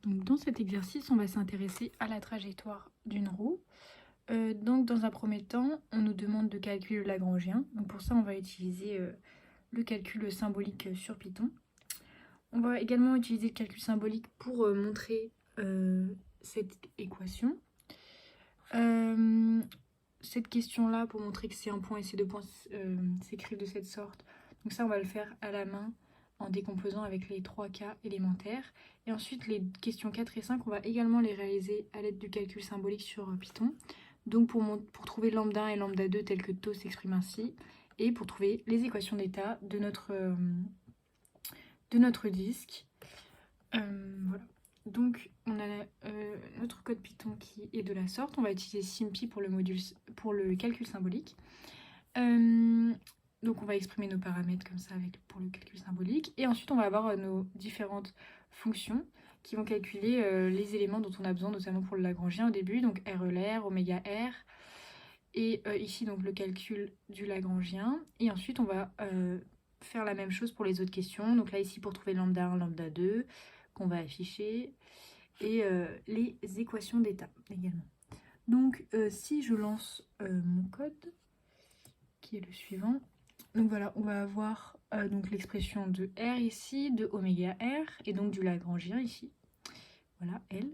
Donc dans cet exercice, on va s'intéresser à la trajectoire d'une roue. Donc dans un premier temps, on nous demande de calculer le Lagrangien. Donc pour ça, on va utiliser le calcul symbolique sur Python. On va également utiliser le calcul symbolique pour montrer cette équation. Cette question-là, pour montrer que c'est un point et ces deux points s'écrivent de cette sorte. Donc ça, on va le faire à la main en décomposant avec les 3 cas élémentaires. Et ensuite, les questions 4 et 5, on va également les réaliser à l'aide du calcul symbolique sur Python. Donc pour trouver lambda 1 et lambda 2 tel que taux s'exprime ainsi, et pour trouver les équations d'état de notre disque. Voilà. Donc on a notre code Python qui est de la sorte. On va utiliser SymPy pour le calcul symbolique. Donc on va exprimer nos paramètres comme ça pour le calcul symbolique. Et ensuite on va avoir nos différentes fonctions qui vont calculer les éléments dont on a besoin, notamment pour le Lagrangien au début, donc RLR, oméga R. Et ici donc le calcul du Lagrangien. Et ensuite on va faire la même chose pour les autres questions. Donc là ici pour trouver lambda 1, lambda 2 qu'on va afficher. Et les équations d'état également. Donc si je lance mon code, qui est le suivant. Donc voilà, on va avoir donc l'expression de R ici, de oméga R, et donc du Lagrangien ici. Voilà, L.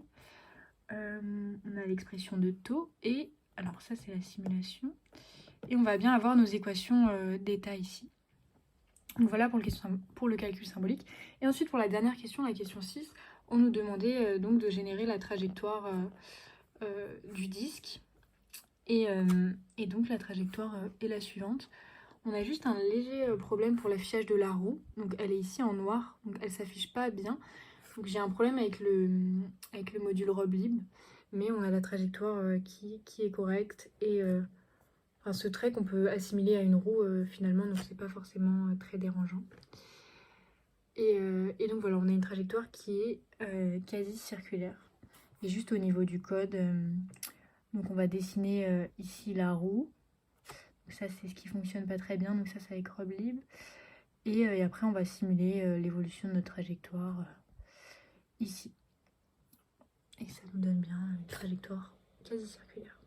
On a l'expression de taux, et alors ça c'est la simulation. Et on va bien avoir nos équations d'état ici. Donc voilà pour le calcul symbolique. Et ensuite pour la dernière question, la question 6, on nous demandait donc de générer la trajectoire du disque. Et donc la trajectoire est la suivante. On a juste un léger problème pour l'affichage de la roue. Donc elle est ici en noir, donc elle ne s'affiche pas bien. Donc j'ai un problème avec le module roblib, mais on a la trajectoire qui est correcte et enfin, ce trait qu'on peut assimiler à une roue finalement, donc c'est pas forcément très dérangeant. Et donc voilà, on a une trajectoire qui est quasi circulaire. Et juste au niveau du code, donc on va dessiner ici la roue. Donc ça c'est ce qui fonctionne pas très bien, donc ça c'est avec roblib. Et après on va simuler l'évolution de notre trajectoire ici. Et ça nous donne bien une trajectoire quasi circulaire.